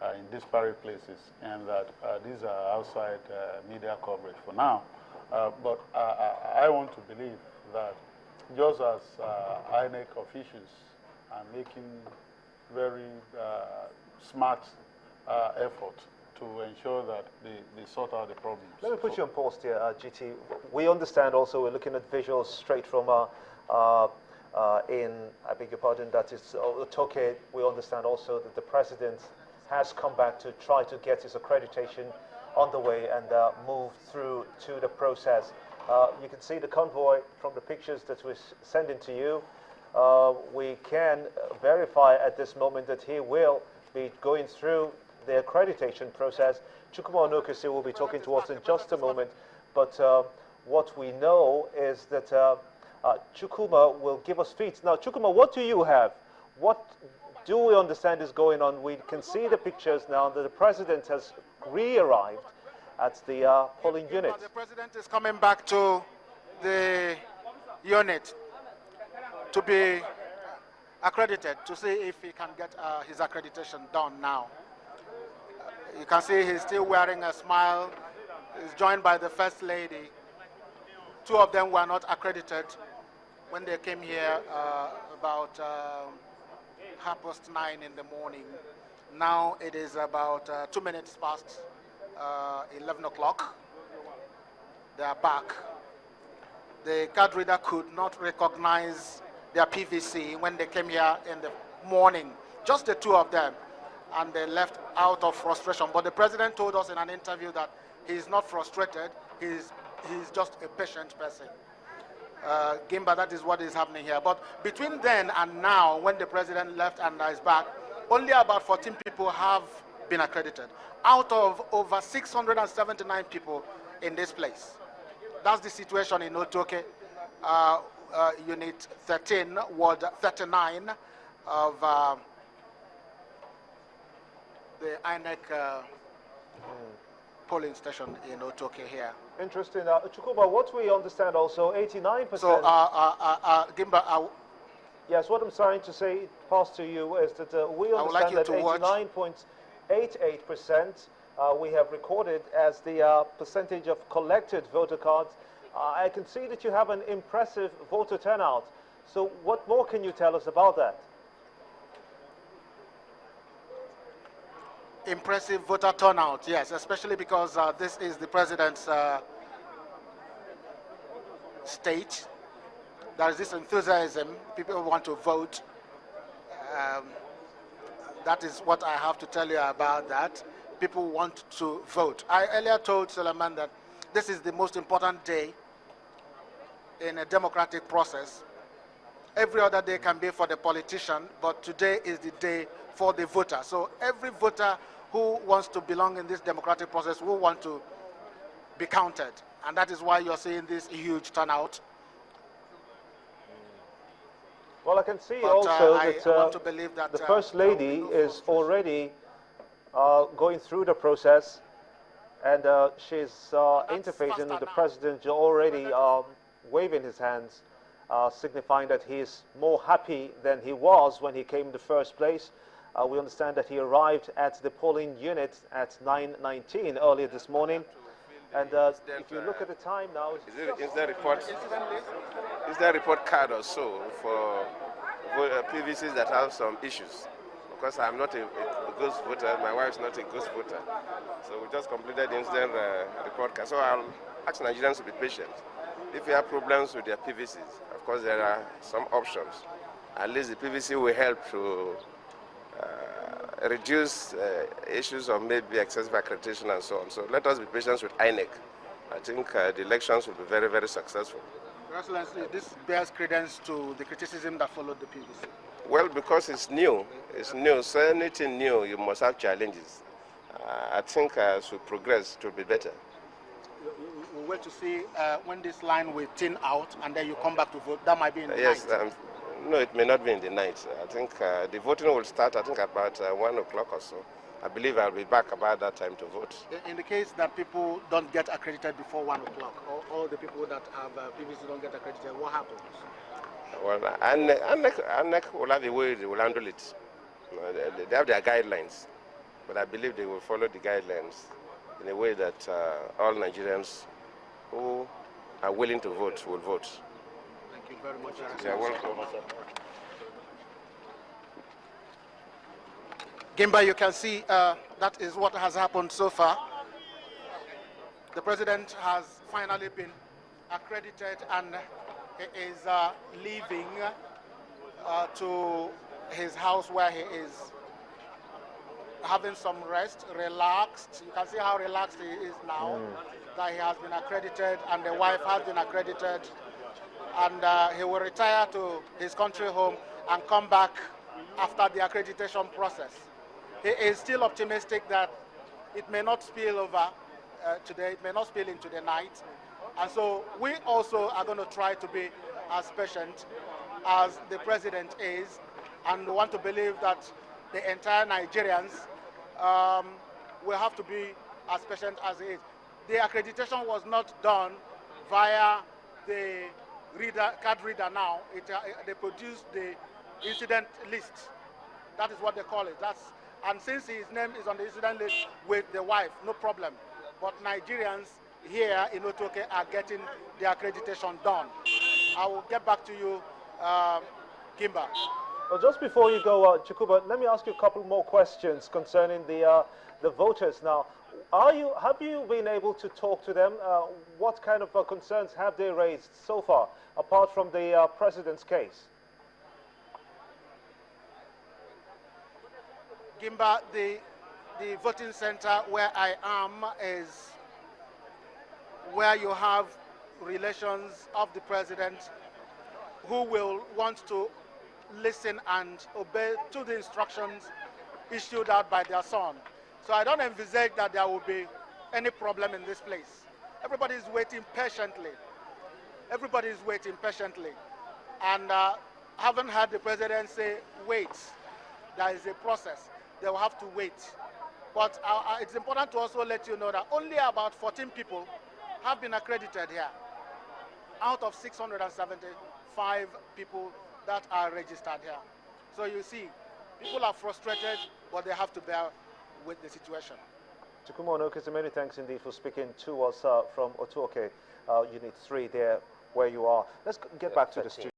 in disparate places, and that these are outside media coverage for now. But I want to believe that just as INEC officials are making very smart effort to ensure that they sort out the problems. Let me put you on pause here, GT. We understand also, we're looking at visuals straight from I beg your pardon, that is Otoke. We understand also that the president has come back to try to get his accreditation on the way and move through to the process. You can see the convoy from the pictures that we're sending to you. We can verify at this moment that he will be going through the accreditation process. Chukwuma Onokese will be talking to us in just a moment, but what we know is that Chukwuma will give us feeds. Now, Chukwuma, what do you have? What do we understand is going on? We can see the pictures now that the president has re-arrived at the polling unit. The president is coming back to the unit to be accredited, to see if he can get his accreditation done now. You can see he's still wearing a smile. He's joined by the First Lady. Two of them were not accredited when they came here about 9:30 in the morning. Now it is about 2 minutes past 11 o'clock. They are back. The card reader could not recognize their PVC when they came here in the morning, just the two of them, and they left out of frustration. But the president told us in an interview that he's not frustrated, he's just a patient person. Gimba, that is what is happening here. But between then and now, when the president left and is back, only about 14 people have been accredited out of over 679 people in this place. That's the situation in Otoke, Unit 13, Ward 39 of the INEC polling station in Otoke here. Interesting. Chukwuma, what we understand also, 89%. So, Gimba, yes, what I'm trying to say, pass to you, is that we understand that 89.88% we have recorded as the percentage of collected voter cards. I can see that you have an impressive voter turnout. So what more can you tell us about that? Impressive voter turnout, yes, especially because this is the president's state. There is this enthusiasm. People want to vote. That is what I have to tell you about that. People want to vote. I earlier told Suleiman that this is the most important day in a democratic process. Every other day can be for the politician, but today is the day for the voter. So every voter who wants to belong in this democratic process will want to be counted. And that is why you're seeing this huge turnout. Well, I can see also that the First Lady is already going through the process, and she's interfacing with the president already, waving his hands, signifying that he is more happy than he was when he came in the first place. We understand that he arrived at the polling unit at 9:19 earlier this morning. And if you look at the time now... Is there a report card or so for PVCs that have some issues? Because I'm not a ghost voter, my wife's not a ghost voter. So we just completed the incident report card. So I'll ask Nigerians to be patient. If you have problems with their PVCs, of course there are some options. At least the PVC will help to reduce issues of maybe excessive accreditation and so on. So let us be patient with INEC. I think the elections will be very, very successful. Your Excellency, this bears credence to the criticism that followed the PVC. Well, because it's new. It's new. So anything new, you must have challenges. I think as we progress, it will be better. We'll wait to see when this line will thin out and then you come back to vote. That might be in the night. No, it may not be in the night. I think the voting will start, I think, about 1 o'clock or so. I believe I'll be back about that time to vote. In the case that people don't get accredited before 1 o'clock, or all the people that have previously don't get accredited, what happens? Well, ANEC will have a way they will handle it. They have their guidelines. But I believe they will follow the guidelines in a way that all Nigerians who are willing to vote will vote. Thank you very much. You're welcome. Gimba, you can see that is what has happened so far. The president has finally been accredited and he is leaving to his house where he is having some rest, relaxed. You can see how relaxed he is now, that he has been accredited and the wife has been accredited, and he will retire to his country home and come back after the accreditation process. He is still optimistic that it may not spill over today, it may not spill into the night, and so we also are going to try to be as patient as the president is, and want to believe that the entire Nigerians will have to be as patient as it is. The accreditation was not done via the card reader now. They produced the incident list. That is what they call it. And since his name is on the incident list with the wife, no problem. But Nigerians here in Otoke are getting the accreditation done. I will get back to you, Gimba. Well, just before you go, Chukuba, let me ask you a couple more questions concerning the voters. Now, have you been able to talk to them? What kind of concerns have they raised so far, apart from the president's case? Gimba, the voting center where I am is where you have relations of the president who will want to listen and obey to the instructions issued out by their son. So I don't envisage that there will be any problem in this place. Everybody is waiting patiently. Everybody is waiting patiently. And haven't heard the president say, wait, there is a process. They will have to wait. But it's important to also let you know that only about 14 people have been accredited here out of 675 people that are registered here. So you see, people are frustrated, but they have to bear with the situation. Chukwuma Onokese, many thanks indeed for speaking to us from Otoke, Unit 3 there where you are. Let's get back to the studio.